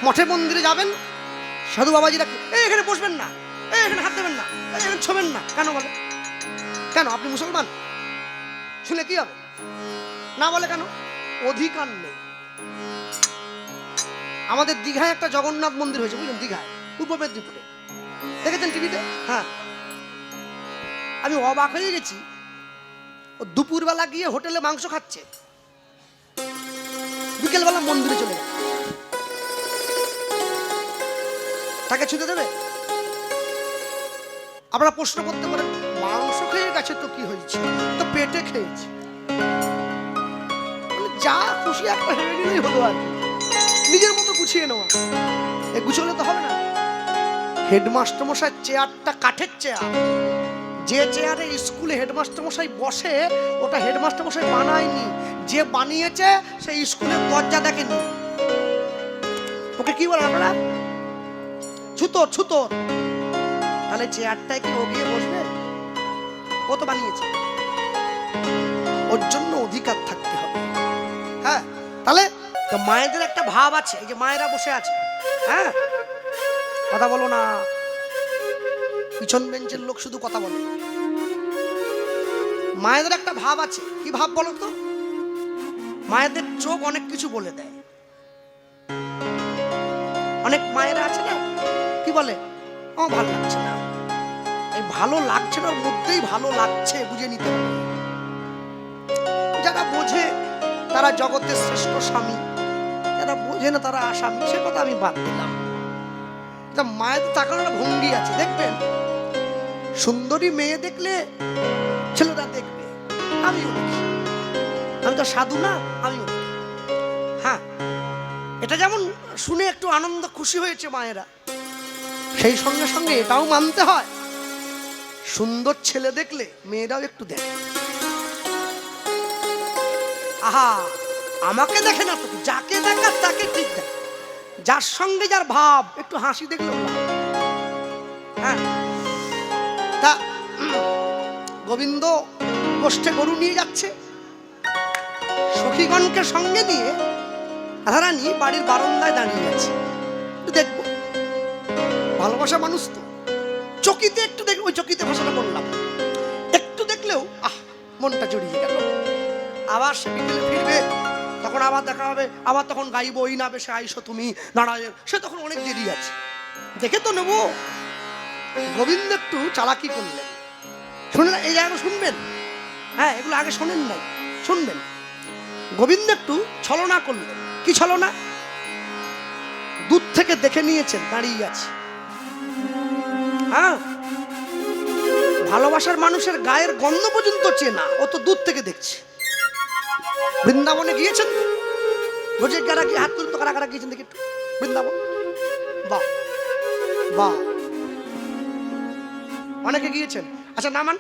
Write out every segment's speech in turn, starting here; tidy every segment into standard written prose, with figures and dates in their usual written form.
মঠে মন্দিরে যাবেন, সাধু বাবাজিরা এখানে বসবেন না, এখানে হাত দেবেন না, এখানে ছোবেন না, কেন বলে? কেন? আপনি মুসলমান, শুনে কি হবে? না বলে কেন? অধিকার নেই। আমাদের দীঘায় একটা জগন্নাথ মন্দির হয়েছে, বুঝলেন? দীঘায়, পূর্ব মেদিনীপুরে, দেখেছেন টিভিতে? হ্যাঁ, আমি অবাক হয়ে গেছি। ও দুপুরবেলা গিয়ে হোটেলে মাংস খাচ্ছে, বিকেলবেলা মন্দিরে চলে যায়। তাকে ছুতে দেবে? আপনারা প্রশ্ন করতে পারেন, মাংস খেয়ে গেছে তো কি হয়েছে, তো পেটে খেয়েছে, যা খুশি একটা হেরে নিলেই হলো আর কি, নিজের মতো গুছিয়ে নেওয়া। এ গুছোলে তো হবে না। হেডমাস্টার মশাই চেয়ারটা কাঠের চেয়ার, যে চেয়ারে স্কুলে হেডমাস্টার মশাই বসে ওটা হেডমাস্টার মশাই বানায়নি, যে বানিয়েছে সেই স্কুলের দরজা দেখেনি। ওকে কি বলেন আপনারা? ছুতোর, ছুতোর। তাহলে চেয়ারটায় কি ও গিয়ে বসবে? ও তো বানিয়েছে, ওর জন্য অধিকার থাকতে হবে। হ্যাঁ, তাহলে মায়েদের একটা ভাব আছে, এই যে মায়েরা বসে আছে, হ্যাঁ, কথা বলো না, পিছন বেঞ্চের লোক শুধু কথা বলে। মায়েদের একটা ভাব আছে, কি ভাব বলো তো? মায়েদের চোখ অনেক কিছু বলে দেয়। অনেক মায়েরা আছে না, কি বলে? আমার ভালো লাগছে না। এই ভালো লাগছে না, ওর মধ্যেই ভালো লাগছে বুঝে নিতে হবে। যারা বোঝে তারা জগতের শ্রেষ্ঠ স্বামী, যারা বোঝে না তারা আসামি, সে কথা আমি বাদ দিলাম। মায়েদের তাকানোর ভঙ্গি আছে, দেখবেন সুন্দরী মেয়ে দেখলে ছেলেরা দেখবে, আমিও দেখি, আমি তো সাধু না, আমিও দেখি। হ্যাঁ, এটা যেমন শুনে একটু আনন্দ খুশি হয়েছে মায়েরা, সেই সঙ্গে সঙ্গে এটাও মানতে হয়, সুন্দর ছেলে দেখলে মেয়েরাও একটু দেখে। আহা, আমাকে দেখে না তো, যাকে দেখা তাকে ঠিক দেখে, যার সঙ্গে যার ভাব, একটু হাসি দেখলো। হ্যাঁ, তা গোবিন্দ গোষ্ঠে গরু নিয়ে যাচ্ছে, সখীগণকে সঙ্গে নিয়ে রাধারানী বাড়ির বারান্দায় দাঁড়িয়ে আছে। দেখবো, ভালোবাসা মানুষ তো, চকিতে একটু দেখ, ওই চকিতে ভাষাটা বললাম, একটু দেখলেও আহ, মনটা জড়িয়ে গেল। আবার সে বিকেলে ফিরবে, তখন আবার দেখা হবে, আবার তখন গাইবো, ওই না বেশে আইসো তুমি নারায়ণ, সে তখন অনেক দেরি আছে, দেখে তো নেবো। গোবিন্দ একটু চালাকি করলেন, শুনলেন? এই জায়গাটা শুনবেন, হ্যাঁ, এগুলো আগে শোনেন নাই, শুনবেন। গোবিন্দ একটু ছলনা করলেন। কি ছলনা? দূর থেকে দেখে নিয়েছেন দাঁড়িয়ে আছে। হ্যাঁ, ভালোবাসার মানুষের গায়ের গন্ধ পর্যন্ত চেনা, ও তো দূর থেকে দেখছে। বৃন্দাবনে গিয়েছেন তো? রোজে কারা কি হাত তুলতো, কারা কারা গিয়েছেন দেখি একটু বৃন্দাবন? বাহ বাহ, অনেকে গিয়েছেন। আচ্ছা, নামান।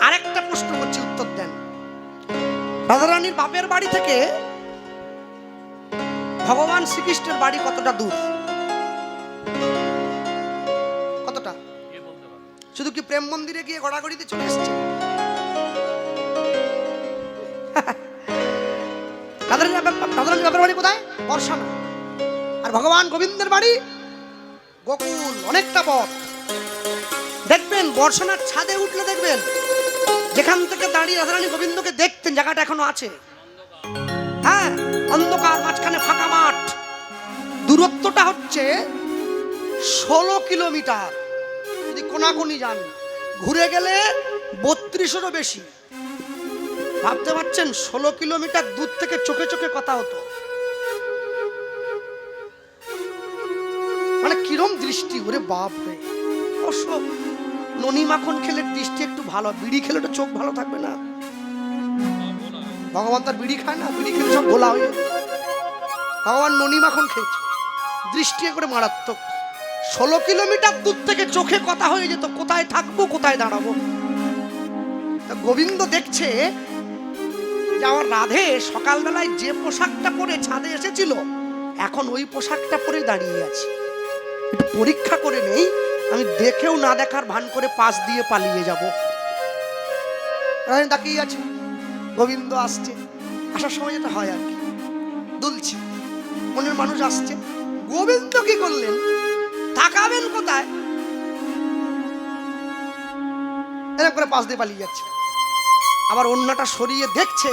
আরেকটা প্রশ্ন করছি, উত্তর দেন। রাধারানীর বাপের বাড়ি থেকে ভগবান শ্রীকৃষ্ণের বাড়ি কতটা দূর? কতটা? শুধু কি প্রেম মন্দিরে গিয়ে গড়াগড়িতে চলে এসছে? রাধারানীর বাপের বাড়ি কোথায়? বর্ষানা। আর ভগবান গোবিন্দের বাড়ি গোকুল, অনেকটা পথ। দেখবেন বর্ষানার ছাদে উঠলে দেখবেন যেখান থেকে দাঁড়িয়ে রাধারানী গোবিন্দকে দেখতেন, জায়গাটা এখনো আছে। হ্যাঁ, অন্ধকার, মাঝখানে ফাঁকা মাঠ, দূরত্বটা হচ্ছে 16 কিলোমিটার। যদি কোনাকুনি যান, ঘুরে গেলে 32-এরও বেশি। ভাবতে পারছেন 16 কিলোমিটার দূর থেকে চোখে চোখে কথা হতো, মানে কিরম দৃষ্টি, ওরে বাপ রে। অবশ্য ননি মাখন খেলে দৃষ্টি একটু ভালো, বিড়ি খেলে তো চোখ ভালো থাকবে না। ভগবান তার বিড়ি খায় না, বিড়ি খেলে সব গোলা হয়ে, ভগবান ননি মাখন খেয়েছে, দৃষ্টি করে মারাত্মক। 16 কিলোমিটার দূর থেকে চোখে কথা হয়ে যেত, কোথায় থাকবো, কোথায় দাঁড়াবো। গোবিন্দ দেখছে যে আমার রাধে সকালবেলায় যে পোশাকটা পরে ছাদে এসেছিল, এখন ওই পোশাকটা পরে দাঁড়িয়ে আছে। একটু পরীক্ষা করে নেই, আমি দেখেও না দেখার ভান করে পাশ দিয়ে পালিয়ে যাব। রাধে তাকিয়ে আছে, গোবিন্দ আসছে, আসার সময় যেটা হয় আর কি, দুলছে মনের মানুষ আসছে। গোবিন্দ কি করলেন, তাকাবেন কোথায়, এরকম করে পাশ দিয়ে পালিয়ে যাচ্ছে। আবার অন্যটা সরিয়ে দেখছে,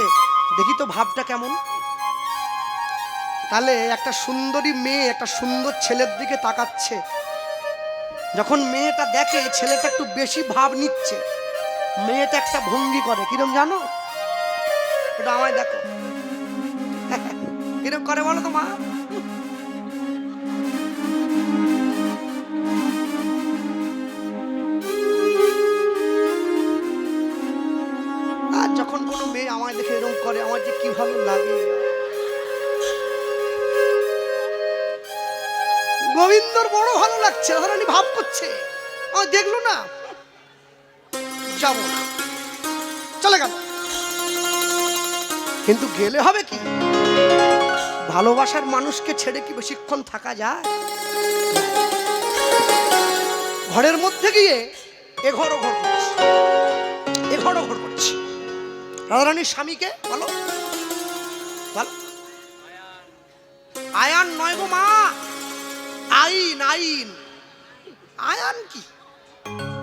দেখি তো ভাবটা কেমন। তাহলে একটা সুন্দরী মেয়ে একটা সুন্দর ছেলের দিকে তাকাচ্ছে, যখন মেয়েটা দেখে ছেলেটা একটু বেশি ভাব নিচ্ছে, মেয়েটা একটা ভঙ্গি করে, কিরম জানো, এটা আমায় দেখো, কিরম করে বলো তো মা? আর যখন কোনো মেয়ে আমায় দেখে এরকম করে, আমার যে কি ভালো লাগে। গোবিন্দর বড় ভালো লাগছে, রাধারানী ভাব করছে, আমার দেখলো না, যাবো না, চলে গেল। কিন্তু গেলে হবে কি, ভালোবাসার মানুষকে ছেড়ে কি বেশিক্ষণ থাকা যায়? ঘরের মধ্যে গিয়ে এঘর ওঘর করছে, এঘর ওঘর করছে। রাধারানীর স্বামীকে বলো, বলো, আয়ান নয় গো মা, আইন, আইন। আয়ান কি,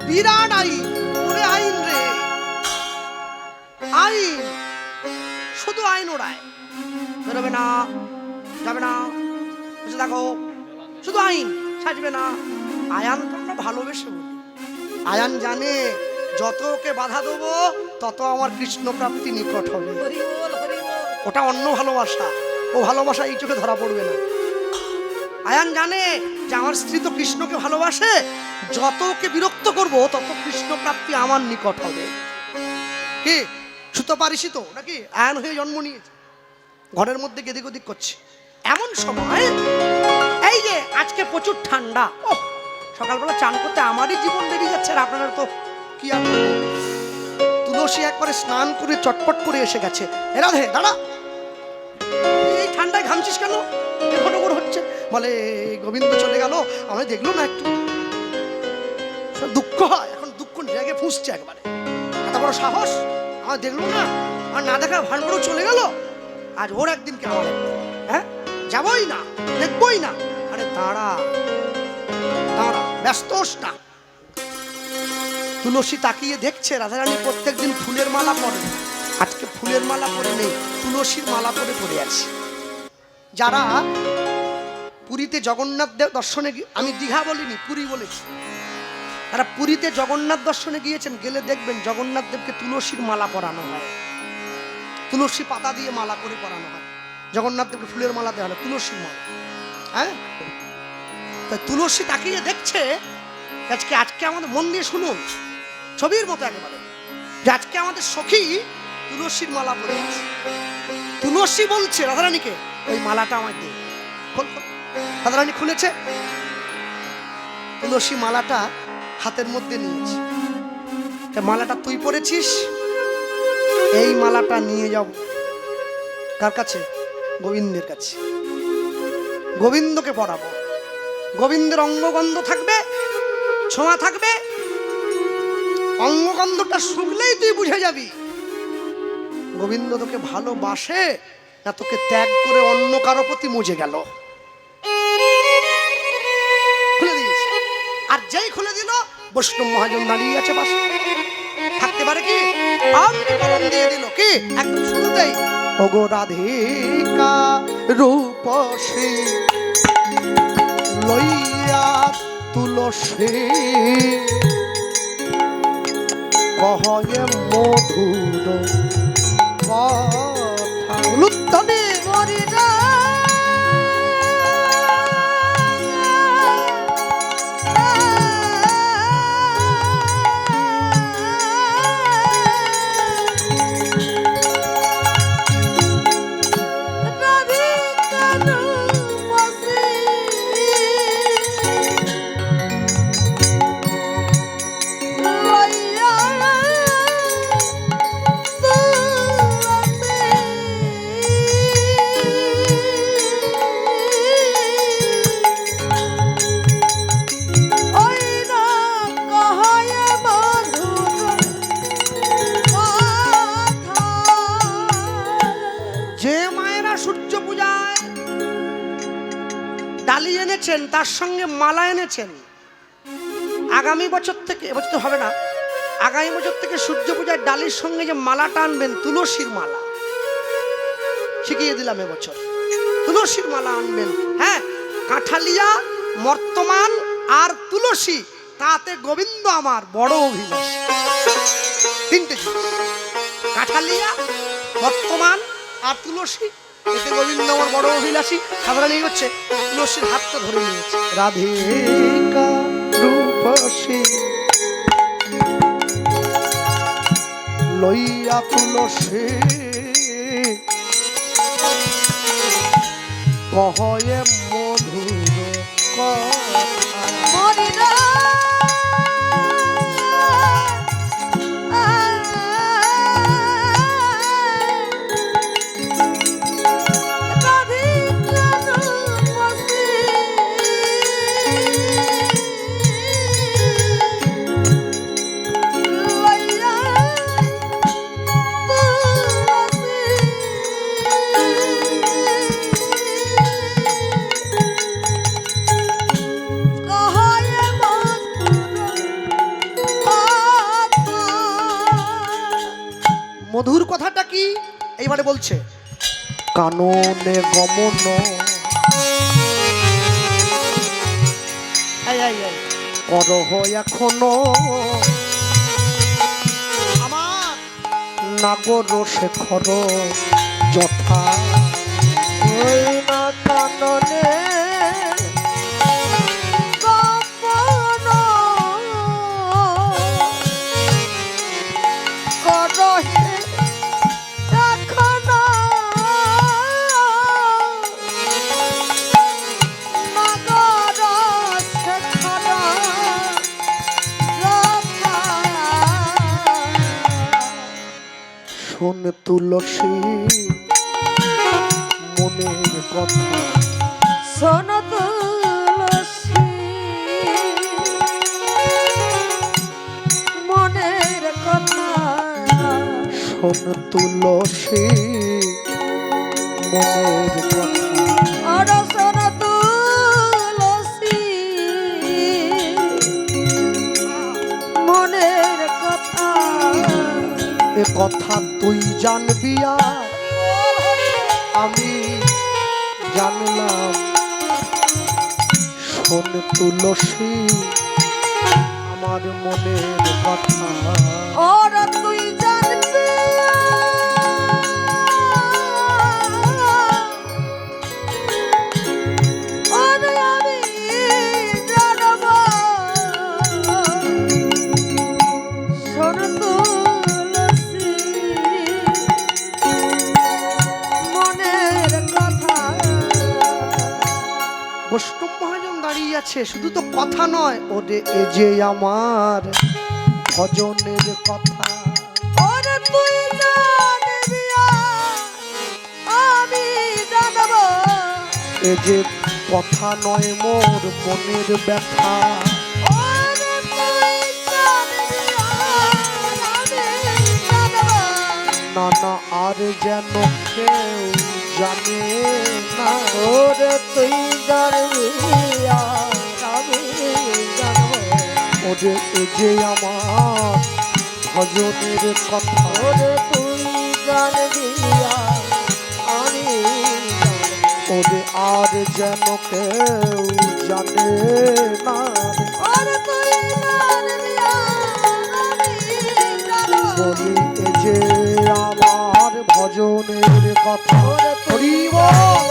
বিরাট আইন, ওরে আইন রে, আইন, শুধু আইন ওড়ায়, বেরোবে না, যাবে না, বসে থাকো, শুধু আইন, সাজবে না। আয়ান তো আমরা ভালোবেসে বলি, আয়ান জানে যত ওকে বাধা দেবো তত আমার কৃষ্ণ প্রাপ্তি নিকট হবে। ওটা অন্য ভালোবাসা, ও ভালোবাসা এই চোখে ধরা পড়বে না। আয়ান জানে যে আমার স্ত্রী তো কৃষ্ণকে ভালোবাসে, যত ওকে বিরক্ত করব তত কৃষ্ণ প্রাপ্তি আমার নিকট হবে। কি সুতো পারিসি তো নাকি, আয়ান হয়ে জন্ম নিয়েছে, ঘরের মধ্যে গেদিক ওদিক করছে। এমন সময় এই যে আজকে প্রচুর ঠান্ডা, ও সকালবেলা চান করতে আমারই জীবন বেরিয়ে যাচ্ছে, আর আপনারা তো কি আর তুলসী একবারে স্নান করে চটপট করে এসে গেছে। এরা ধে দাঁড়া, এই ঠান্ডায় ঘামছিস কেন, ঘটঘট হচ্ছে। বলে গোবিন্দ চলে গেল, আমি দেখলো না, একটু দুঃখ হয়, এখন দুঃখ জায়গায় ফুঁসছে একবারে, এত বড় সাহস, আমার দেখলো না, আর না দেখা ভান করে চলে গেল। আজ ওর একদিন কে আমার একদিন, হ্যাঁ যাবই না, দেখবই না। আরে দাঁড়া দাঁড়া, ব্যস্ত না। তুলসী তাকিয়ে দেখছে রাধারানী প্রত্যেকদিন ফুলের মালা পরে, আজকে ফুলের মালা পরে নেই, তুলসীর মালা পরে পড়ে আছে। যারা পুরীতে জগন্নাথ দেব দর্শনে, আমি দীঘা বলিনি, পুরী বলেছি, তারা পুরীতে জগন্নাথ দর্শনে গিয়েছেন, গেলে দেখবেন জগন্নাথ দেবকে তুলসীর মালা পরানো হয়, তুলসী পাতা দিয়ে মালা করে পরানো হয়। জগন্নাথ দেবকে ফুলের মালা দেওয়া হয়, তুলসীর মালা। হ্যাঁ, তাই তুলসী তাকিয়ে দেখছে আজকে, আজকে আমাদের মন দিয়ে শুনুন, ছবির মতো একেবারে, যে আজকে আমাদের সখী তুলসীর মালা পরে আছে। তুলসী বলছে রাধারানীকে, ওই মালাটা আমায় দে। রাধারানী খুলেছে, তুলসী মালাটা হাতের মধ্যে নিয়েছে। মালাটা তুই পরেছিস, এই মালাটা নিয়ে যাব কার কাছে, গোবিন্দের কাছে, গোবিন্দকে পরাবো। গোবিন্দের অঙ্গগন্ধ থাকবে, ছোঁয়া থাকবে, অঙ্গগন্ধটা শুকলেই তুই বুঝে যাবি গোবিন্দ তোকে ভালোবাসে না তোকে ত্যাগ করে অন্য কারো প্রতি মুজে গেল। খুলে দিয়েছে, আর যেই খুলে দিল বৈষ্ণব মহাজন দাঁড়িয়ে আছে পাশে, থাকতে পারে কি, আমন্ত্রণ দিয়ে দিল কি একদম শুরুতেই, ওগো রাধিকা রূপসী লইয়া তুলসী কহয়ে মধুর কথা, উলুধ্বনি করিনা ডালি এনেছেন, তার সঙ্গে মালা এনেছেন। আগামী বছর থেকে, এবছর তো হবে না, আগামী বছর থেকে সূর্য পূজার ডালির সঙ্গে যে মালাটা আনবেন, তুলসীর মালা শিখিয়ে দিলাম এবছর। তুলসীর মালা আনবেন, হ্যাঁ, কাঁঠালিয়া, মর্তমান আর তুলসী, তাতে গোবিন্দ আমার বড় অভিলাষ। তিনটে জিনিস, কাঁঠালিয়া, বর্তমান আর তুলসী, এতে গোবিন্দ আমার বড় অভিলাষী। সাধারণ এই হচ্ছে তুলসীর হাতটা ধরে নিয়েছে, রাধিকা রূপসী লইয়া তুলসী কহয়ে মধুর কথা। মধুর কথাটা কি এইবারে বলছে, কাননে গমন করহ এখনো আমার নাগর শেখর যথা ওই না কাননে শোন তুলসী মনের কথা, শোন তুলসী মনের কথা, শোন তুলসী মনের কথা, আর শোন তুলসী মনের কথা। এ কথা তুই জানবি আর আমি জানলাম, শোন তুলসী আমার মনের কথা। আর তুই জানবি আর আমি জানব, শোন তুলসী মনের কথা। বৈষ্ণব মহাজন দাঁড়িয়ে আছে, শুধু তো কথা নয়, ওরে এ যে আমার ভজনের কথা। ওরে তুই জানবি আমি জানব, এ যে কথা নয় মোর মনের ব্যথা। ওরে তুই জানবি আমি জানব, না না আর যেন কেউ জানে না। ওরে তুই জানবি আমি জানব, ওরে এ যে আমার ভজনের কথা। ওরে তুই জানবি আমি জানব, ওরে আর যেন কেউ জানে না। ওরে তুই জানবি আমি জানব, বলি এ যে আমার ভজনের কথা। ওরে তুই হরি বল।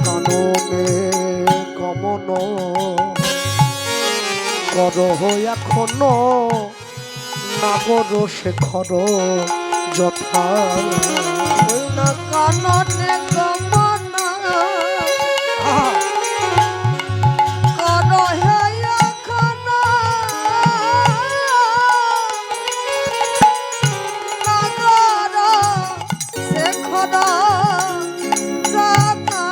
কাননে গমন করহ এখনো নাগর শেখর যথা। কাননে গমন করহ এখনো নাগর শেখর যথা।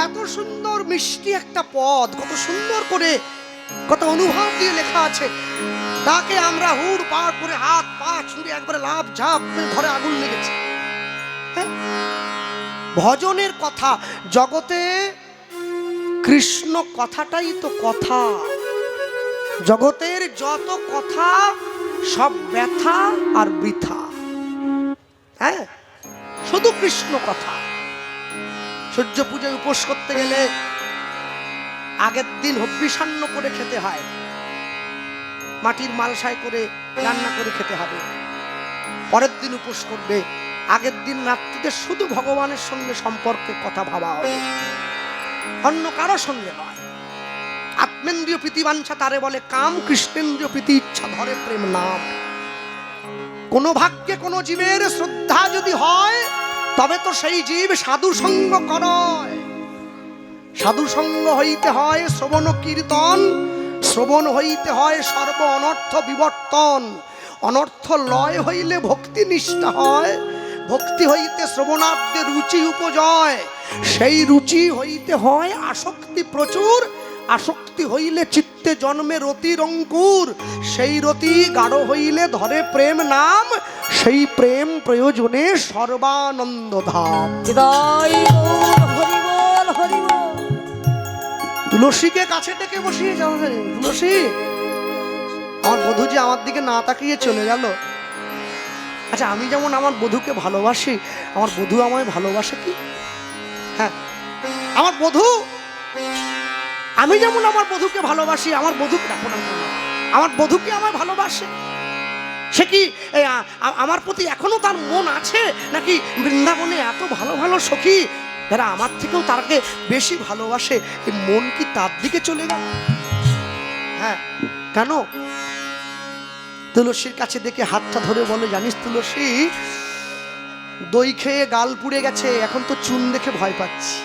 এত সুন্দর মিষ্টি একটা পদ, কত সুন্দর করে, কত অনুভব দিয়ে লেখা আছে। তাকে আমরা হুড় পাড় করে হাত পা ছুঁড়ে একবারে লাভ ঝাঁপ ঘরে আগুন লেগেছে। হ্যাঁ, ভজনের কথা, জগতে কৃষ্ণ কথাটাই তো কথা। জগতের যত কথা সব ব্যথা আর বৃথা। হ্যাঁ, শুধু কৃষ্ণ কথা। সূর্য পূজায় উপোস করতে গেলে আগের দিন হব্বিষান্ন করে খেতে হয়, মাটির মালসায় করে রান্না করে খেতে হবে। পরের দিন উপোস করবে, আগের দিন রাত্রিতে শুধু ভগবানের সঙ্গে সম্পর্কে কথা ভাবা হবে, অন্য কারো সঙ্গে নয়। আত্মেন্দ্রিয় প্রীতি বাঞ্ছা তারে বলে কাম, কৃষ্ণেন্দ্রিয় প্রীতি ইচ্ছা ধরে প্রেম নাম। কোন ভাগ্যে কোন জীবের শ্রদ্ধা যদি হয়, তবে তো সেই জীব সাধু সঙ্গ করয়। সাধু সঙ্গ হইতে হয় শ্রবণ কীর্তন, শ্রবণ হইতে হয় সর্ব অনর্থ বিবর্তন। অনর্থ লয় হইলে ভক্তি নিষ্ঠা হয়, ভক্তি হইতে শ্রবণার্থে রুচি উপজয়। সেই রুচি হইতে হয় আসক্তি প্রচুর, আসক্তি হইলে চিত্তে জন্মে রতির অঙ্কুর। সেই রতি গাঢ় হইলে ধরে প্রেম নাম, সেই প্রেম প্রয়োজনে সর্বানন্দ ধাম। তুলসীকে কাছে ডেকে বসিয়ে যাও। তুলসী, আমার বধূ যে আমার দিকে না তাকিয়ে চলে গেল। আচ্ছা, আমি যেমন আমার বধূকে ভালোবাসি, আমার বধূ আমায় ভালোবাসে কি? হ্যাঁ, আমার বধূ, আমি যেমন আমার বধূকে ভালোবাসি, আমার বধূকে ডাকো না, আমার বধূকে আমায় ভালোবাসে। সে কি আমার প্রতি এখনো তার মন আছে, নাকি বৃন্দাবনে এত ভালো ভালো সখী যারা আমার থেকেও তাকে বেশি ভালোবাসে, এই মন কি তার দিকে চলে গেল? হ্যাঁ, কেন? তুলসীর কাছে দেখে হাতটা ধরে বলে, জানিস তুলসী, দই খেয়ে গাল পুড়ে গেছে, এখন তো চুন দেখে ভয় পাচ্ছি।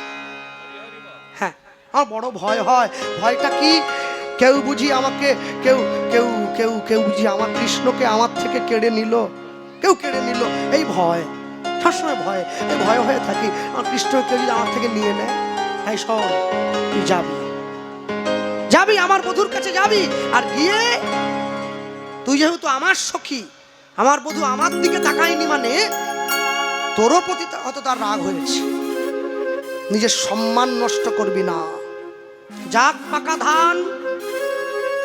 হ্যাঁ, আমার বড় ভয় হয়। ভয়টা কি? কেউ বুঝি আমাকে, কেউ কেউ কেউ কেউ বুঝি আমার কৃষ্ণকে আমার থেকে কেড়ে নিল, কেউ কেড়ে নিল, এই ভয়। সবসময় ভয়, এই ভয় হয়ে থাকি আমার কৃষ্ণকে কেউ যদি আমার থেকে নিয়ে নেয়। তাই শোন, তুই যাবি, যাবি আমার বধূর কাছে যাবি, আর গিয়ে তুই যেহেতু আমার সখী, আমার বধূ আমার দিকে তাকায়নি মানে তোরও প্রতি হয়তো তার রাগ হয়েছে। নিজের সম্মান নষ্ট করবি না। যাক পাকা ধান,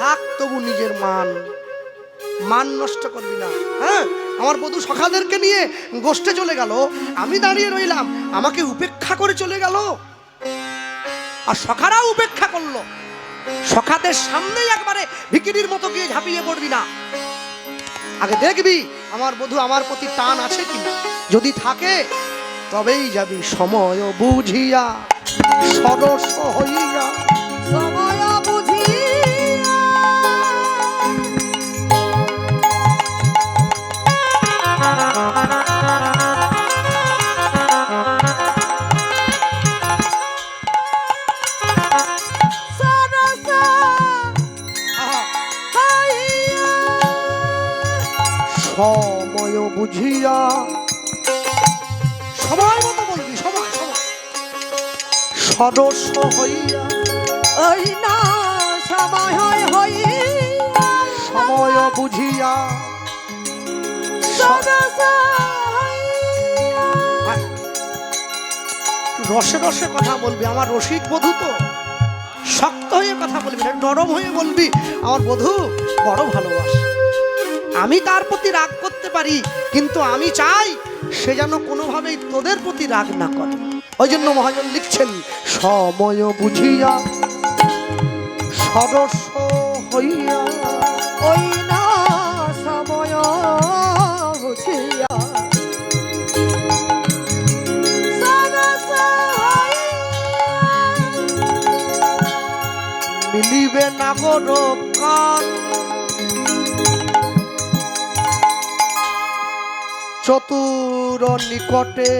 থাক তবু নিজের মান, মান নষ্ট করবি না। হ্যাঁ, আমার বধূ সখাদেরকে নিয়ে গোষ্ঠে চলে গেল, আমি দাঁড়িয়ে রইলাম, আমাকে উপেক্ষা করে চলে গেল। আর সখারাও উপেক্ষা করলো। সখাদের সামনেই একবারে ভিকিরির মতো গিয়ে ঝাঁপিয়ে পড়বি না। আগে দেখবি আমার বধূ আমার প্রতি টান আছে কিনা। যদি থাকে তবেই যাবি সময় বুঝিয়া, সরস হইয়া। সময় বুঝিয়া সময় বুঝিয়া, সময় মতো বলবি, সময় সময়। সরস হইয়া, ওই না সময় হইয়া, সময় বুঝিয়া সরস হইয়া। রসে রসে কথা বলবি, আমার রসিক বধূ তো। শক্ত হয়ে কথা বলবি না, নরম হয়ে বলবি, আমার বধূ বড় ভালোবাসে। আমি তার প্রতি রাগ করতে পারি, কিন্তু আমি চাই সে যেন কোনোভাবেই তোদের প্রতি রাগ না করে। ওই জন্য মহাজন লিখছেন, সময় বুঝিয়া সরস হইয়া। ওই না সময় বুঝিয়া সরস হইয়া। মিলিবে না গো কান, চতুর নিকটে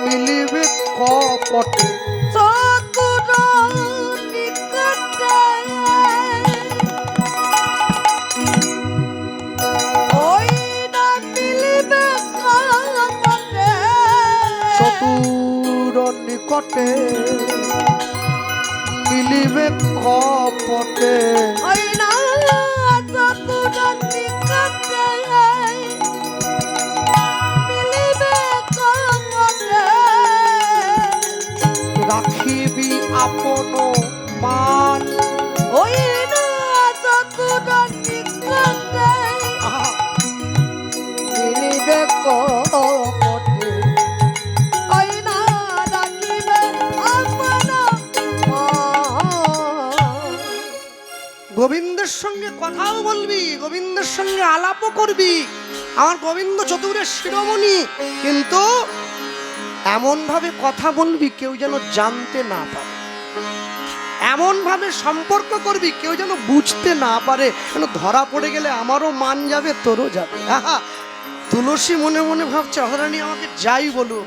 মিলিবে কপটে। চতুর নিকটে ওই না মিলিবে কপটে। চতুর চতুর নিকটে মিলিবে কপটে। ওই না চতুর নিকটে মিলিবে কপটে। রাখিবি আপন মান। ওই না চতুর নিকটে আহা, মিলিবে কপটে। ওই না রাখিবে আপন মান। গোবিন্দের সঙ্গে কথাও বলবি, গোবিন্দের সঙ্গে আলাপও করবি। আমার গোবিন্দ চতুরের শিরোমণি, কিন্তু এমন ভাবে কথা বলবি কেউ যেন জানতে না পারে, এমন ভাবে সম্পর্ক করবি কেউ যেন বুঝতে না পারে, যেন ধরা পড়ে গেলে আমারও মান যাবে, তোরও যাবে। আহা, তুলসী মনে মনে ভাবছে রাধারানী আমাকে যাই বলুক,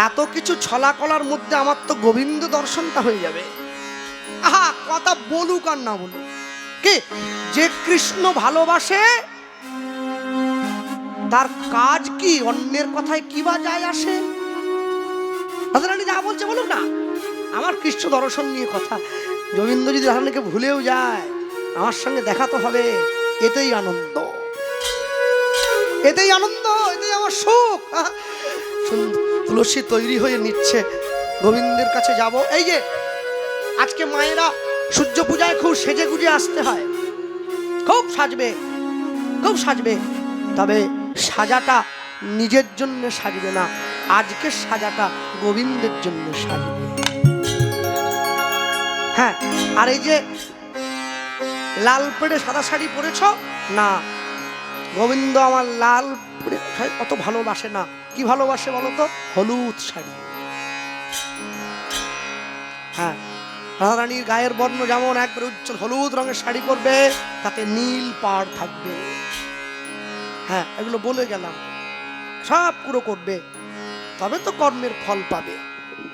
এত কিছু ছলা কলার মধ্যে আমার তো গোবিন্দ দর্শনটা হয়ে যাবে। আহা, কথা বলুক আর না বলুক, কে যে কৃষ্ণ ভালোবাসে তার কাজ কি, অন্যের কথায় কি বা যায় আসে। রাধারানী যা বলছে বলুক না, আমার কৃষ্ণ দর্শন নিয়ে কথা। গোবিন্দ যদি রাধারানীকে ভুলেও যায়, আমার সঙ্গে দেখা তো হবে, এতেই আনন্দ, এতেই আনন্দ, এতেই আমার সুখ। আহা, তুলসী তৈরি হয়ে নিচ্ছে, গোবিন্দের কাছে যাব। এই যে আজকে মায়েরা সূর্য পূজায় খুব সেজে গুজে আসতে হয়, খুব সাজবে, খুব সাজবে, তবে সাজাটা নিজের জন্য সাজবে না, আজকের সাজাটা গোবিন্দের জন্য সাজবে। হ্যাঁ, আর এই যে লাল পেড়ে সাদা শাড়ি পরেছ না, গোবিন্দ আমার লাল পেড়ে অত ভালোবাসে না। কি ভালোবাসে বলো তো? হলুদ শাড়ি। হ্যাঁ, রাধারানীর গায়ের বর্ণ যেমন একবারে উজ্জ্বল হলুদ রঙের শাড়ি পরবে, তাতে নীল পাড় থাকবে। হ্যাঁ, এগুলো বলে গেলাম, সব পুরো করবে, তবে তো কর্মের ফল পাবে।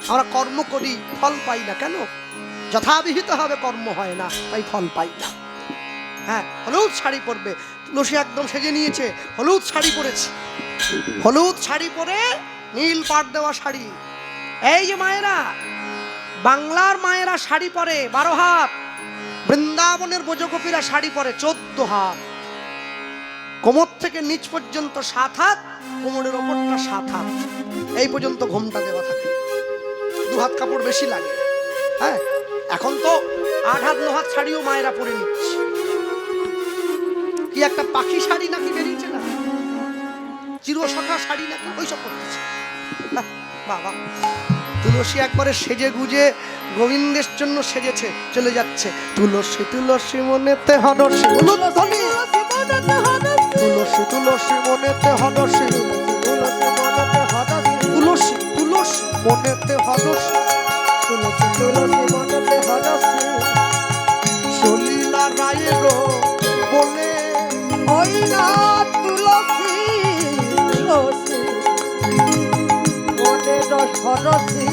আমরা কর্ম করি, ফল পাই না কেন? যথাবিহিত ভাবে কর্ম হয় না, তাই ফল পাই না। হ্যাঁ, হলুদ শাড়ি পরবে। তুলসী একদম সেজে নিয়েছে, হলুদ শাড়ি পরেছে, হলুদ শাড়ি পরে নীল পাড় দেওয়া শাড়ি। এই যে মায়েরা, বাংলার মায়েরা শাড়ি পরে 12 হাত, বৃন্দাবনের ব্রজগোপীরা শাড়ি পরে 14 হাত। কোমর থেকে নিচ পর্যন্ত 7 হাত, কোমরের ওপরটা 7 হাত, এই পর্যন্ত ঘোমটা দেওয়া থাকে। 2 হাত কাপড় বেশি লাগে। হ্যাঁ, এখন তো 8 হাত 9 হাত শাড়িও মায়েরা পরে নিচ্ছে। কি একটা পাখি শাড়ি নাকি বেরিয়েছে না, চিরসখা শাড়ি নাকি, ওইসব করতেছে। বাবা, তুলসী একবারে সেজে গুজে গোবিন্দের জন্য সেজেছে, চলে যাচ্ছে। তুলসী তুলসী মনেতে হরসি, তুলসী তুলসী মনেতে হরসি, তুলসী তুলসী মনেতে হরসি, তুলসী তুলসী মনেতে হরসি। সলিলা রায়ের বলে ওই না তুলসী তুলসী মনে রসরসী।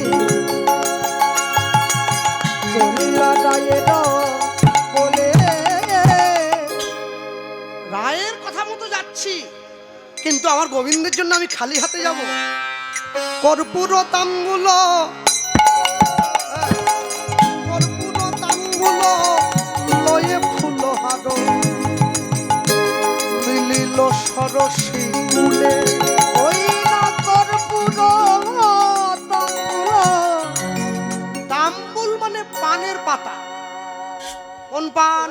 চলিলা রায়ের বলে। রায়ের কথা মতো যাচ্ছি, কিন্তু আমার গোবিন্দের জন্য আমি খালি হাতে যাব? কর্পূর তাম্বুল, কর্পূর তাম্বুল লয়ে ফুলহার, মিলিল সরসী কুলে। ওই না কর্পূর তাম্বুল। তাম্বুল মানে পানের পাতা। কোন পান?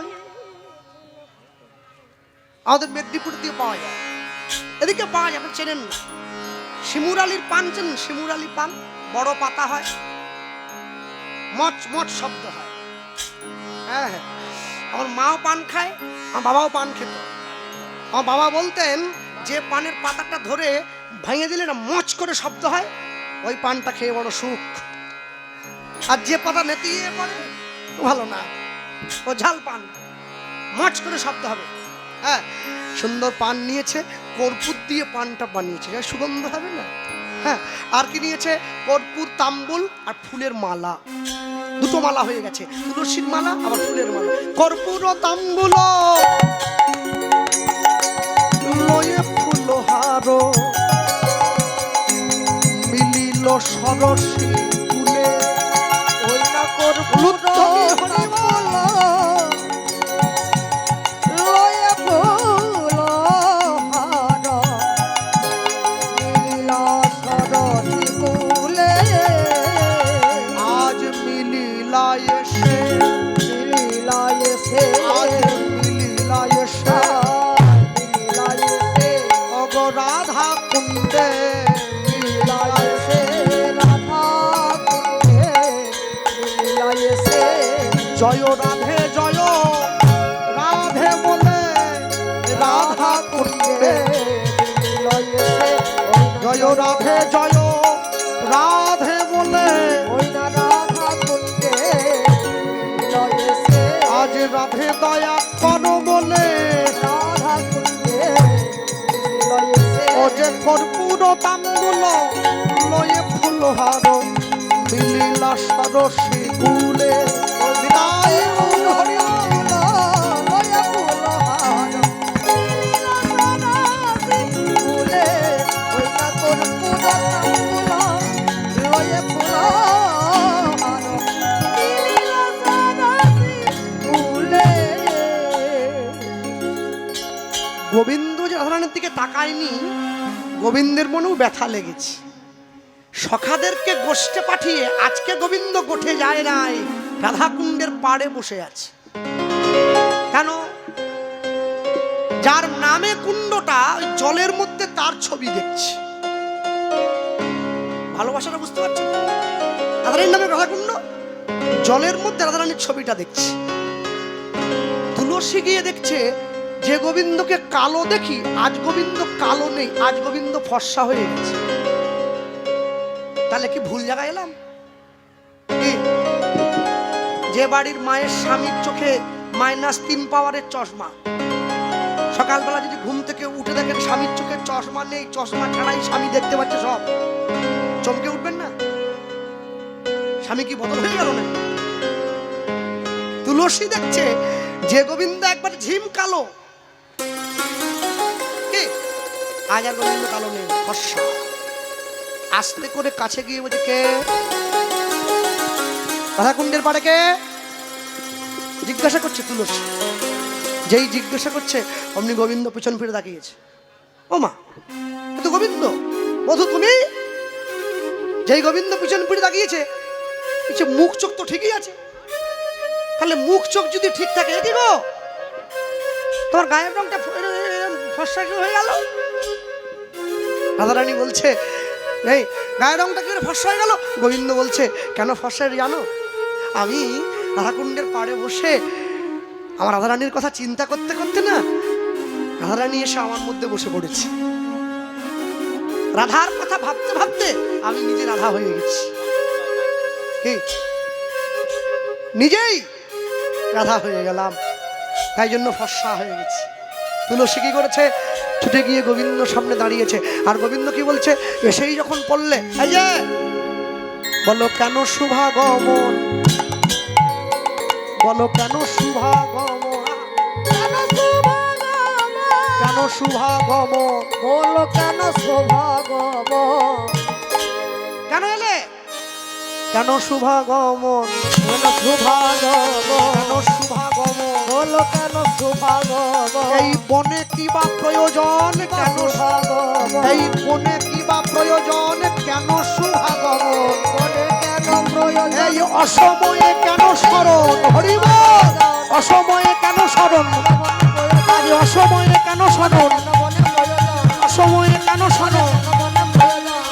আমাদের মেদিনীপুর দিয়ে পাওয়া যায়, এদিকে পাওয়া যায়, আপনি চেনেন না। শিমুরালির পান চেনেন? শিমুরালি পান বড় পাতা হয়, মচ মচ শব্দ হয়। হ্যাঁ হ্যাঁ, আমার মাও পান খায়, আমার বাবাও পান খেত। আমার বাবা বলতেন যে পানের পাতাটা ধরে ভেঙে দিলে না মচ করে শব্দ হয়, ওই পানটা খেয়ে বড় সুখ। আর যে পাতা নেতিয়ে পড়ে ভালো না, ও ঝাল পান, মচ করে শব্দ হবে। হ্যাঁ, সুন্দর পান নিয়েছে, কর্পূর দিয়ে পানটা বানিয়েছে, সুগন্ধ হবে না। হ্যাঁ, আর কি নিয়েছে? কর্পূর, তাম্বুল আর ফুলের মালা, দুটো মালা হয়ে গেছে, তুলসীর মালা আবার ফুলের মালা। কর্পূর তাম্বুল লয়ে ফুলহার, মিলিল সরসী কুলে ওই না কর্পূর তাম্বুল লয়ে ফুল হার নীলা সরসী কুলে আজ মিলিলায় এসে লীলায় সে আজ মিলিলায় এসে লীলায় সে অগ রাধা কুণ্ডে লীলায় সে রাধা কুণ্ডে লীলায় সে জয় রাধে জয় রাধে বলে রাধা কুণ্ডে লীলায় সে জয় রাধে জয় রাধে বলে ওই না রাধা কুণ্ডে লীলায় সে আজ রাধে দয়া করো বলে রাধা কুণ্ডে লীলায় সে ও যে কর্পূর তাম্বুল লয়ে ফুলহার মিলিলা সরসী কুলে বিদায় হরি গোবিন্দ যে রাধারানীর দিকে তাকায়নি, গোবিন্দের মনেও ব্যথা লেগেছে। সখাদেরকে গোষ্ঠে পাঠিয়ে আজকে গোবিন্দ গোঠে যায় নাই, রাধাকুণ্ডের পাড়ে বসে আছে। কেন? যার নামে কুণ্ডটা, ওই জলের মধ্যে তার ছবি দেখছে। ভালোবাসাটা বুঝতে পারছেন? রাধারানীর নামে রাধাকুণ্ড, জলের মধ্যে রাধারানীর ছবিটা দেখছে। তুলসী গিয়ে দেখছে যে গোবিন্দকে কালো দেখি, আজ গোবিন্দ কালো নেই, আজ গোবিন্দ ফর্সা হয়ে গেছে। তাহলে কি ভুল জায়গায় এলাম? কি? যে বাড়ির মায়ের স্বামীর চোখে -3 পাওয়ারের চশমা, সকালবেলা যদি ঘুম থেকে উঠে দেখেন স্বামীর চোখে চশমা নেই, চশমা ছাড়াই স্বামী দেখতে পাচ্ছে সব, চমকে উঠবেন না? স্বামী কি বদল হয়ে গেল না? তুলসী দেখছে যে গোবিন্দ একবার ঝিম কালো, কি আজ আর গোবিন্দ কালো নেই, ফর্সা। আস্তে করে কাছে গিয়ে বলছে, কে? রাধাকুণ্ডের পাড়ে কে? জিজ্ঞাসা করছে তুলসী। যেই জিজ্ঞাসা করছে অমনি গোবিন্দ পিছন ফিরে তাকিয়েছে। ও মা, এ তো গোবিন্দ, বধূ তুমি? যেই গোবিন্দ পিছন ফিরে তাকিয়েছে, মুখ চোখ তো ঠিকই আছে। তাহলে মুখ চোখ যদি ঠিক থাকে, কি গো তোমার গায়ের রংটা ফর্সা হয়ে গেল? রাধারানী বলছে, এই গায়ের রংটা কি ফর্সা হয়ে গেল? গোবিন্দ বলছে, কেন ফর্সা জানো? আমি রাধাকুণ্ডের পাড়ে বসে আমার রাধারানীর কথা চিন্তা করতে করতে না, রাধারানী এসে আমার মধ্যে বসে পড়েছে। রাধার কথা ভাবতে ভাবতে আমি নিজে রাধা হয়ে গেছি। কি? নিজেই রাধা হয়ে গেলাম, তাই জন্য ফর্সা হয়ে গেছি। তুলসী কি করেছে? ছুটে গিয়ে গোবিন্দ সামনে দাঁড়িয়েছে। আর গোবিন্দ কি বলছে? এসেই যখন পড়লে, এই যে বলো কেন শুভাগমন, বলো কেন শুভাগমন, কেন শুভাগমন, বলো কেন সৌভাগমন, কেন এলে? কেন শুভাগমন, কেন সৌভাগমন, কেন শুভাগমন, বলো কেন সৌভাগমন, এই বনে কি বা প্রয়োজন, কেন সৌভাগমন, এই বনে কি বা প্রয়োজন, কেন শুভাগমন, বলে কেন প্রয়োজন, এই অসময়ে কেন স্মরণ, হরিব অসময়ে কেন স্মরণ, আজ অসময়ে কেন স্মরণ, অসময়ে কেন স্মরণ,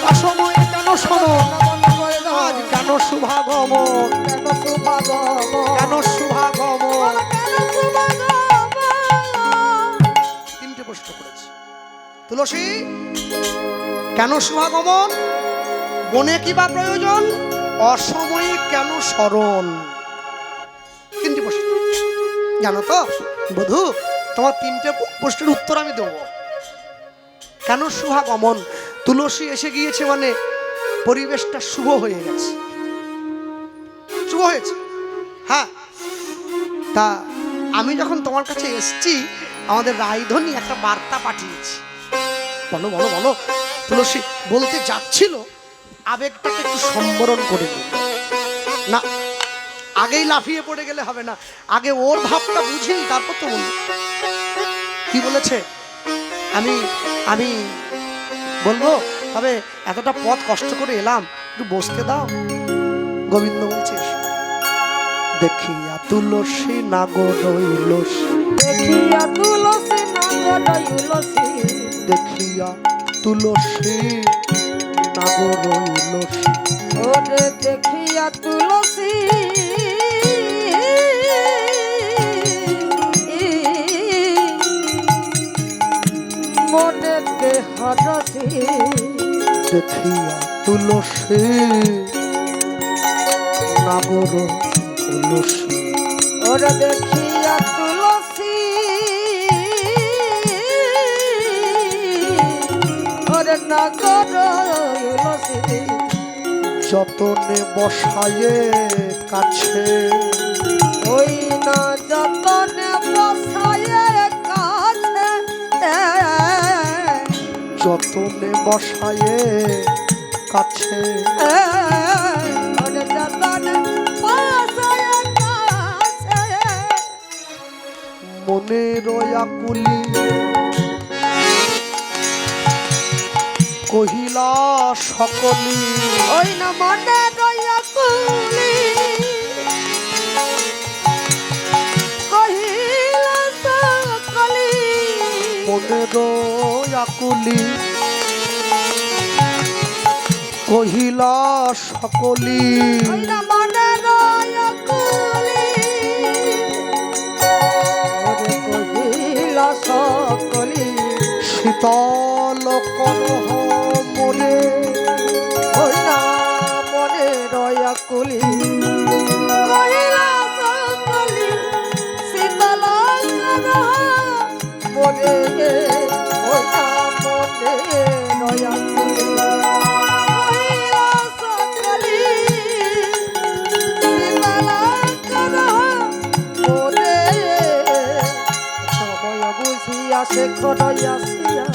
অসময়ে কেন স্মরণ, আজ কেন শুভাগমন, কেন সৌভাগমন, কেন শুভাগমন। কেন সৌভাগমন। তিনটে প্রশ্ন করেছে তুলসী। কেন শুভাগমন, বনে কি বা প্রয়োজন, অসময়ে কেন স্মরণ। তিনটি প্রশ্ন। জানো তো বধূ, তোমার তিনটে প্রশ্নের উত্তর আমি দেব। কেন শুভাগমন, তুলসী এসে গিয়েছে মানে পরিবেশটা শুভ হয়ে গেছে, শুভ হয়েছে। হ্যাঁ, তা আমি যখন তোমার কাছে এসছি, আমাদের রায়ধনী একটা বার্তা পাঠিয়েছি। বলো বলো বলো। তুলসী বলতে যাচ্ছিল, আবেগটাকে একটু সম্বরণ করে নিল। না, আগেই লাফিয়ে পড়ে গেলে হবে না, আগে ওর ভাবটা বুঝি তারপর তো বলবো। কি বলেছে আমি আমি বলবো, তবে এতটা পথ কষ্ট করে এলাম, একটু বসতে দাও। গোবিন্দ বলছে দেখিয়া তুলসী নাগর রইলসী, দেখিয়া তুলসী নাগর রইলসী, দেখিয়া তুলসী নাগর রইলসী, ওরে দেখিয়া তুলসী মনেতে হরসী, দেখিয়া তুলসী নাগর রইলসী, ওরে দেখিয়া তুলসী ওরে নাগর রইলসী, যতনে বসায়ে কাছে, ওই না যতনে বসায়ে কাছে, যতনে বসায়ে কাছে, ওরে যতনে বসায়ে কাছে, মনের আকুলি কহিলা সকলি, ওই না মনে রইয়া কুলি কহিলা সকলি, মনের আকুলি কহিলা সকলি, ওই না মনে রইয়া কুলি ওরে কহিলা সকলি, শীতল করহ মনে, ওই না মনে রইয়া কুলি কহিলা সকলি, শীতল করহ মনে, ওই না মনে রইয়া কুলি কহিলা সকলি, শীতল করহ মনে, সময় বুঝিয়া শেখর আসিয়া,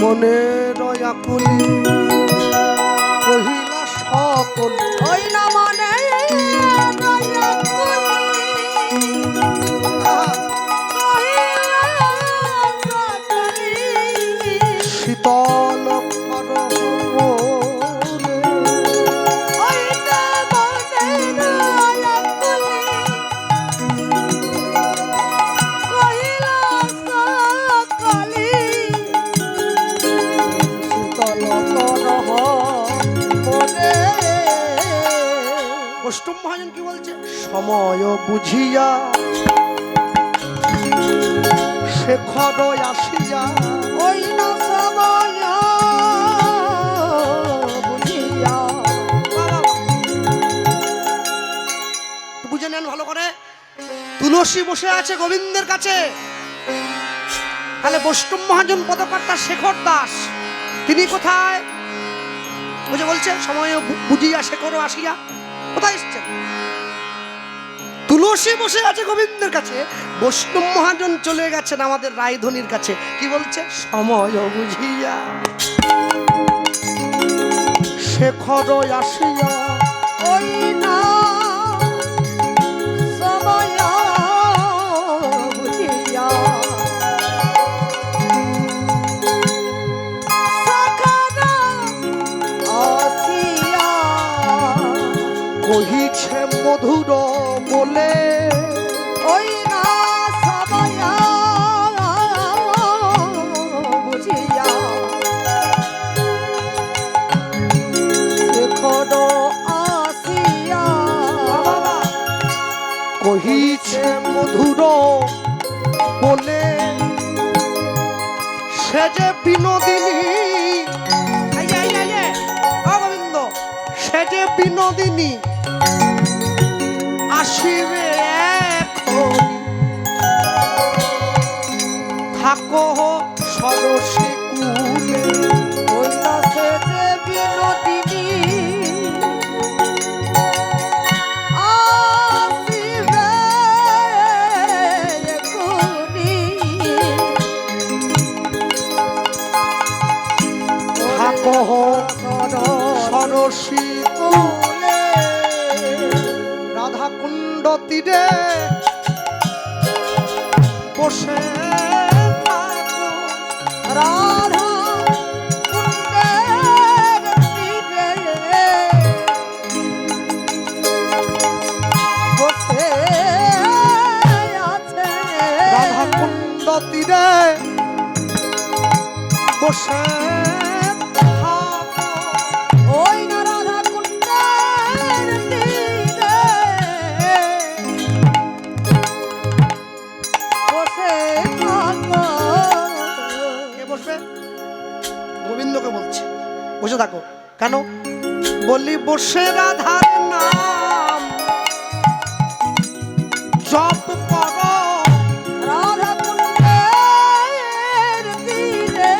মনের আকুলি কহিলা সকলি, ওই না মনে রইয়া কুলি কহিলা সকলি, শীতল করহ মনে, ওই না মনে রইয়া কুলি কহিলা সকলি, শীতল করহ মনে। অষ্টম মহাজন কি বলছে, সময় বুঝিয়া শেখর আসিয়া, ওই না সময় বুঝিয়া, বুঝে নেন ভালো করে। তুলসী বসে আছে গোবিন্দের কাছে, তাহলে বৈষ্ণব মহাজন পদকর্তা শেখর দাস তিনি কোথায়? বুঝে বলছে সময় বুঝিয়া শেখর আসিয়া, কোথায় এসছেন? তুলসী বসে আছে গোবিন্দের কাছে, বৈষ্ণব মহাজন চলে গেছেন আমাদের রায়ধনির কাছে। কি বলছে? সময় বুঝিয়া শেখর আসিয়া, ওই না সময় বুঝিয়া, শেখর আসিয়া, কহিছে মধুর বলে, ওই না সময় বুঝিয়া, শেখর আসিয়া, কহিছে মধুর বলে, সে যে বিনোদিনী, গোবিন্দ, সে যে বিনোদিনী আসিবে এখনি, থাকো সরসী কুলে, ওই না সে যে বিনোদিনী আসিবে এখনি, কহ সরসী কুলে রাধা কুণ্ড তীরে বসে থাকো। রাধা কুণ্ডের তীরে বসে আছে রাধা কুণ্ড তীরে বসে থাকো। ওই না রাধা কুণ্ডের তীরে বসে থাকো। কে বসবে? গোবিন্দকে বলছে বসে থাকো। কেন? বলি বসে রাধার নাম জপ করো। রাধা কুণ্ডের তীরে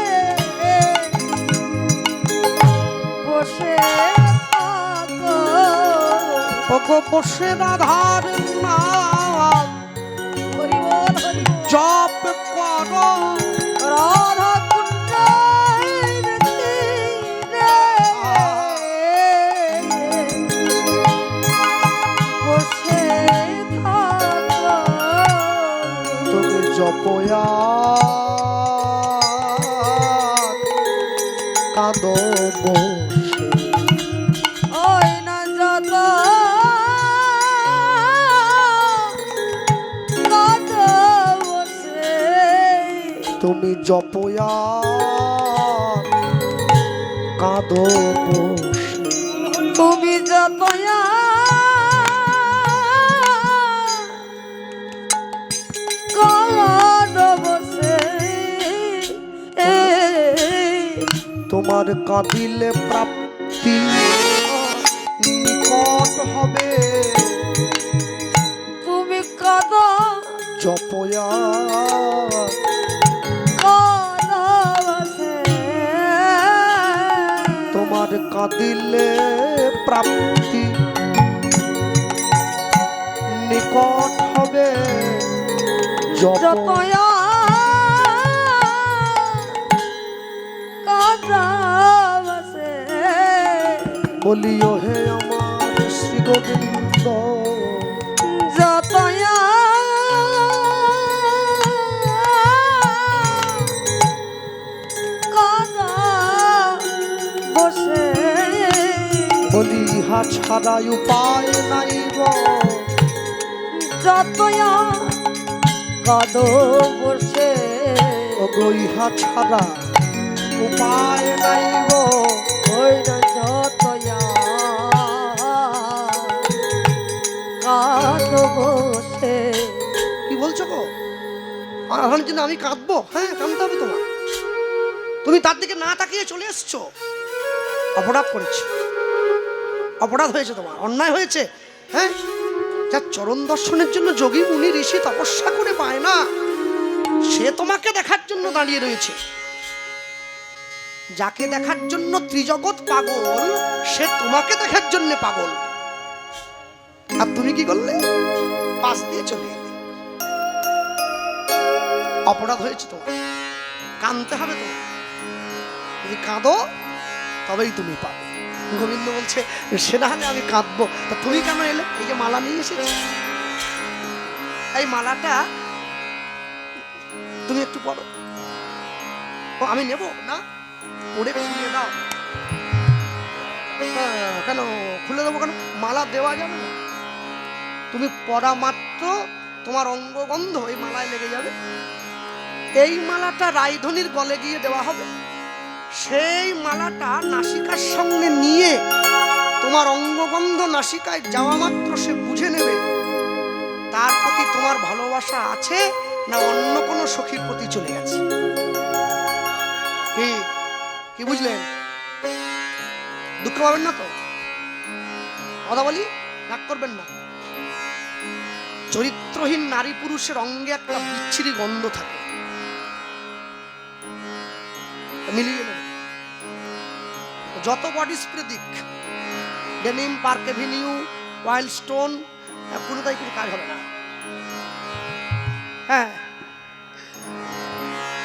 বসে থাকো। ওগো বসে রাধার নাম হরি বল হরি বল। জপ করো। রাধা কুণ্ডের তীরে বসে থাকো। তুমি জপয়া কাঁদো বসে। ওই না যত কাঁদ বসে। তুমি জপয়া কাঁদো বসে। তুমি যতয়া কাঁদ বসে। তোমার কাঁদিলে প্রাপ্তি নিকট হবে। তুমি কাঁদ জপয়া কাঁদ বসে। তোমার কাঁদিলে প্রাপ্তি নিকট হবে। জপ যতয়া কাঁদ বসে। বলিও হে আমার শ্রী গোবিন্দ যতয়া কাঁদ বসে। বলি ইহা ছাড়া উপায় নাই গো। যতয়া কাঁদ বসে। ওগো ইহা ছাড়া উপায় নাই গো। ওই না যতয়া কাঁদ বসে। কি বলছো গো? আমার আধানের জন্য আমি কাঁদবো? হ্যাঁ, কাঁদতে হবে তোমার। তুমি তার দিকে না তাকিয়ে চলে এসছো। অপরাধ করেছি, অপরাধ হয়েছে, তোমার অন্যায় হয়েছে। হ্যাঁ, যার চরণ দর্শনের জন্য যোগী মুনি ঋষি তপস্যা করে পায় না, সে তোমাকে দেখার জন্য দাঁড়িয়ে রয়েছে। যাকে দেখার জন্য ত্রিজগৎ পাগল, সে তোমাকে দেখার জন্য পাগল। আর তুমি কি করলে? পাশ দিয়ে চলে এলে। অপরাধ হয়েছে তোমার, কাঁদতে হবে তোমার। যদি কাঁদো তবেই তুমি পাবে। গোবিন্দ বলছে সে না হলে আমি কাঁদবো, তা তুমি কেন এলে? এই যে মালা নিয়ে এসেছি, এই মালাটা তুমি একটু পড়ো। ও আমি নেব না, পড়ে খুলে দাও। কেন খুলে দেবো? কেন? মালা দেওয়া যাবে না। তুমি পড়া মাত্র তোমার অঙ্গগন্ধ এই মালায় লেগে যাবে। এই মালাটা রায়ধনির গলে গিয়ে দেওয়া হবে। সেই মালাটা নাসিকার সঙ্গে নিয়ে তোমার অঙ্গগন্ধ নাসিকায় যাওয়া মাত্র সে বুঝে নেবে তার প্রতি তোমার ভালোবাসা আছে না অন্য কোনো সখীর প্রতি চলে গেছে। কি কি বুঝলেন? দুঃখ পাবেন না তো? কথা বলি, রাগ করবেন না। চরিত্রহীন নারী পুরুষের অঙ্গে একটা বিচ্ছিরি গন্ধ থাকে, মিলিয়ে নেবে। যত বডি স্প্রে দিক, denim, park Avenue, wild stone, কোনোটাই কিছু কাজ হবে না। হ্যাঁ,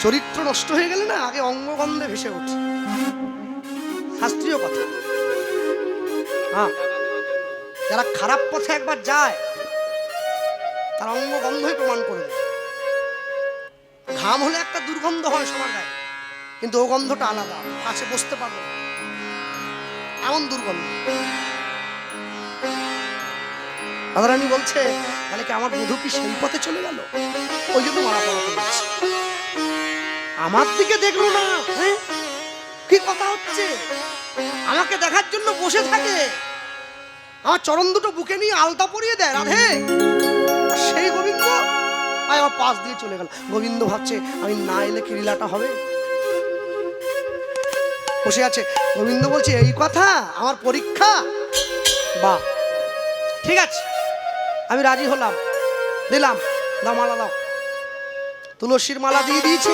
চরিত্র নষ্ট হয়ে গেলে না আগে অঙ্গগন্ধে ভেসে ওঠে। শাস্ত্রীয় কথা। হ্যাঁ, যারা খারাপ পথে একবার যায় তার অঙ্গ গন্ধই প্রমাণ করে দেয়। ঘাম হলে একটা দুর্গন্ধ হয় সবার গায়ে, কিন্তু ও গন্ধটা আলাদা, কাছে বসতে পারবো না, এমন দুর্গন্ধ। রাধারানী বলছে, তাহলে কি আমার বধূ কি সেই পথে চলে গেল? ওই জন্য মারা পড়াতে বলছে। আমার দিকে দেখলো না। হ্যাঁ, কি কথা হচ্ছে? আমাকে দেখার জন্য বসে থাকে, আমার চরণ দুটো বুকে নিয়ে আলতা পরিয়ে দেয় রাধে। সেই গোবিন্দ আমার পাশ দিয়ে চলে গেল। গোবিন্দ ভাবছে আমি না এলে কি লীলাটা হবে? বসে আছে। গোবিন্দ বলছে, এই কথা, আমার পরীক্ষা? বাহ, ঠিক আছে, আমি রাজি হলাম, দিলাম, দাও মালা দাও। তুলসীর মালা দিয়ে দিয়েছে,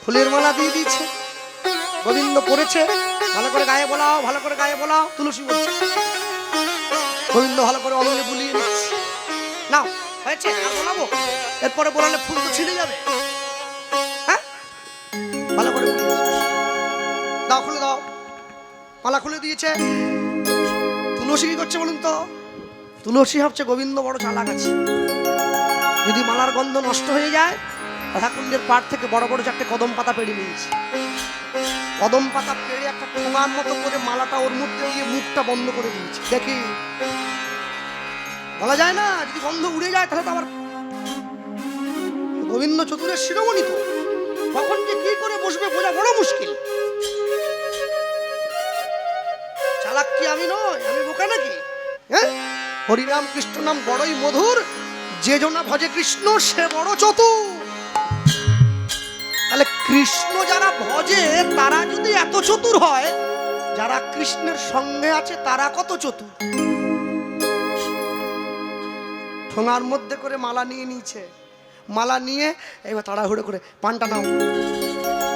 ফুলের মালা দিয়ে দিয়েছে। গোবিন্দ পড়েছে, ভালো করে গায়ে বলাও, ভালো করে গায়ে বলাও। তুলসী বলছে, গোবিন্দ ভালো করে অঙ্গে বুলিয়ে নিচ্ছে। নাও, হয়েছে, আর বলাবো? এরপরে বলালে ফুল তো ছিঁড়ে যাবে। হ্যাঁ, ভালো করে দাও, খুলে দাও। মালা খুলে দিয়েছে। তুলসী কি করছে বলুন তো? তুলসী ভাবছে গোবিন্দ বড় চালাক আছে, যদি মালার গন্ধ নষ্ট হয়ে যায়, রাধাকুণ্ডের পাড় থেকে বড় বড় 4টে কদম পাতা পেড়ে নিয়েছে। কদম পাতা পেড়ে একটা ঠোঙার মতো করে মালাটা ওর মধ্যে দিয়ে মুখটা বন্ধ করে দিয়েছে। দেখি, বলা যায় না, যদি গন্ধ উড়ে যায় তাহলে তো আবার। গোবিন্দ চতুরের শিরোমণি, তো কখন যে কি করে বসবে বোঝা বড় মুশকিল। চালাক কি আমি নয়? আমি বোকা নাকি? হ্যাঁ, হরিনাম কৃষ্ণ নাম বড়ই মধুর, যে জনা ভজে কৃষ্ণ সে বড় চতুর। তাহলে কৃষ্ণ যারা ভজে তারা যদি এত চতুর হয়, যারা কৃষ্ণের সঙ্গে আছে তারা কত চতুর। ঠোঙার মধ্যে করে মালা নিয়ে নিয়েছে। মালা নিয়ে এবার তাড়াহুড়ো করে পানটা নাও।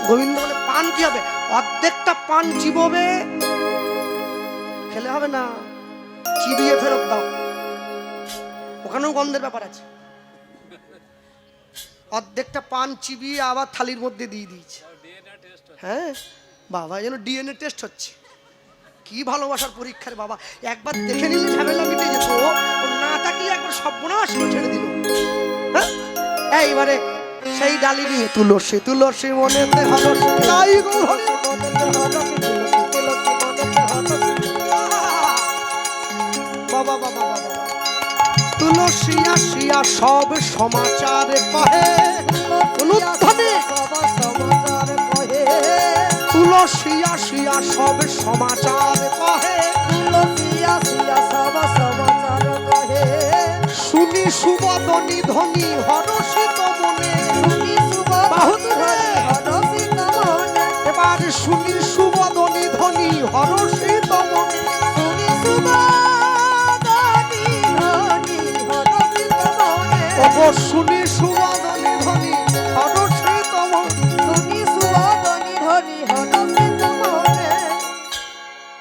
গোবিন্দ বলে, পান কি হবে? অর্ধেকটা পান চিবোবে, খেলে হবে না, চিবিয়ে ফেরত দাও। ওখানেও গন্ধের ব্যাপার আছে। অর্ধেকটা পান চিবিয়ে আবার থালির মধ্যে দিয়ে দিয়েছে। হ্যাঁ বাবা, যেন ডিএনএ টেস্ট হচ্ছে। কি ভালোবাসার পরীক্ষার বাবা, একবার দেখে নিলে ঝামেলা মিটে যেত, না তাকিয়ে একবার সর্বনাশ ছেড়ে দিল। হ্যাঁ, এইবারে সেই ডালি নিয়ে তুলসী তুলসী মনেতে হরসি, তাই গো হরি মনেতে হরসি, তুলসী তুলসী মনেতে হরসি। বাবা বাবা বাবা, তুলসী আসিয়া সব সমাচার কহে, অনুধ্বনি তুলসী আসিয়া সব সমাচার কহে, শুনি সুবদনি ধ্বনি হরষিত মনে, এবার শুনি সুবদনি ধ্বনি হরষিত মনে, শুনি সুবদনি ধ্বনি হরষিত মনে।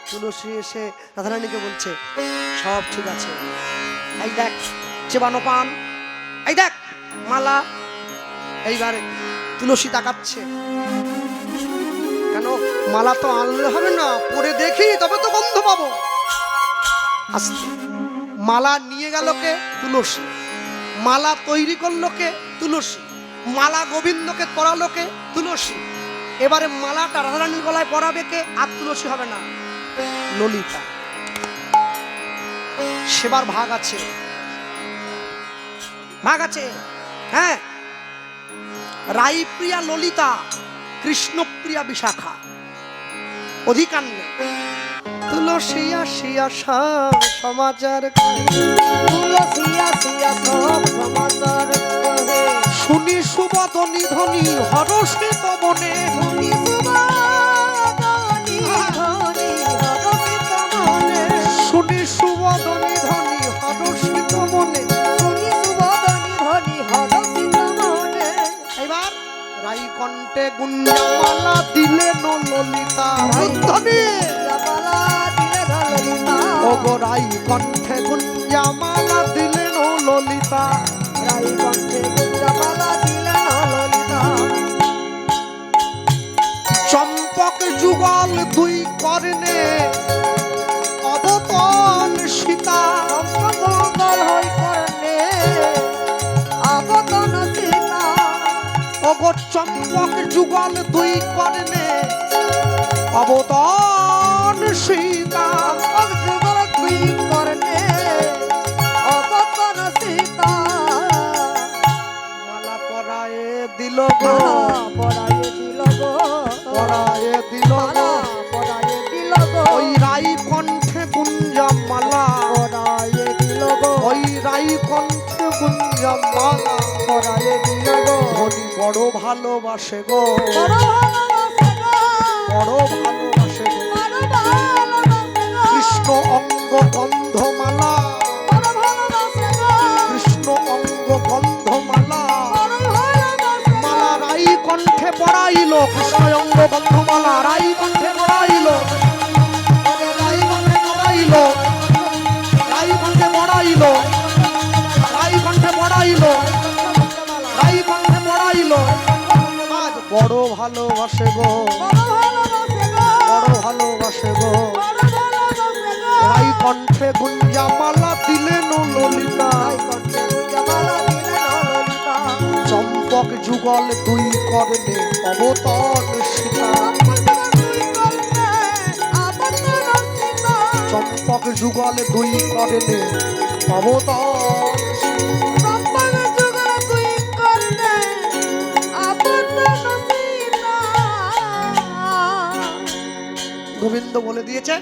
তুলসী এসে রাধারানীকে বলছে, সব ঠিক আছে, এই দেখ চেবানো পান, এই দেখ মালা। এইবারে তুলসী তাকাচ্ছে, কেন মালা তো আনলে হবে না, পরে দেখি তবে তো গন্ধ পাবো। আস্তে মালা নিয়ে গেল কে? তুলসী। মালা তৈরি করলো কে? তুলসী। মালা গোবিন্দকে পরালো কে? তুলসী। এবারে মালাটা রাধারানীর গলায় পরাবে কে? আর তুলসী হবে না, ললিতা। সেবার ভাগ আছে, ভাগ আছে। হ্যাঁ, রাইপ্রিয়া ললিতা, কৃষ্ণপ্রিয়া বিশাখা, অধিকার নেই। তুলসী আসিয়া সব সমাচার কহে, শুনি সুবদনি ধ্বনি হরষিত মনে, শুনি সুবদনি ধ্বনি হরষিত মনে। এবার রাই কণ্ঠে গুঞ্জমালা দিলেন ললিতা, ওগো রাই কণ্ঠে গুঞ্জমালা দিলেন ললিতা, চম্পক যুগল দুই কর্ণে অবতন সীতা চম্পকযুগল হই করনে অবতন সীতা ওগো চম্পক যুগল দুই কর্ণে অবতন সীতা চম্পকযুগল দুই করনে অবতন সীতা মালা পরায়ে দিল গো পড়ায়ে দিল গো পরায়ে দিল গো পড়ায়ে দিল গো ওই রাই কণ্ঠে গুঞ্জা মালা পড়ায়ে দিল গো ওই রাই কণ্ঠে গুঞ্জা মালা পড়ায়ে দিল গো ধনী বড় ভালোবাসে গো বড় ভালোবাসে গো বড় ভালোবাসে গো বড় ভালোবাসে গো কৃষ্ণ অঙ্গ গন্ধমালা বড় ভালোবাসে গো কৃষ্ণ অঙ্গ গন্ধমালা বড় ভালোবাসে গো মালা রাই কণ্ঠে পড়াইল কৃষ্ণ অঙ্গ গন্ধমালা রাই কণ্ঠে পড়াইল রাই কণ্ঠে পড়াইল রাই কণ্ঠে পড়াইল রাই কণ্ঠে পড়াইল রাই কণ্ঠে পড়াইল আজ বড় ভালোবাসে গো বড় ভালোবাসে গো বড় ভালোবাসে গো বড় ভালোবাসে গো রাই কণ্ঠে গুঞ্জা মালা দিলেন ললিতা তাই কণ্ঠে জামালা দিলেন ললিতা চম্পক যুগল দুই কর্ণে অবতন সীতা চম্পক যুগল দুই কর্ণে অবতন গোবিন্দ বলে দিয়েছে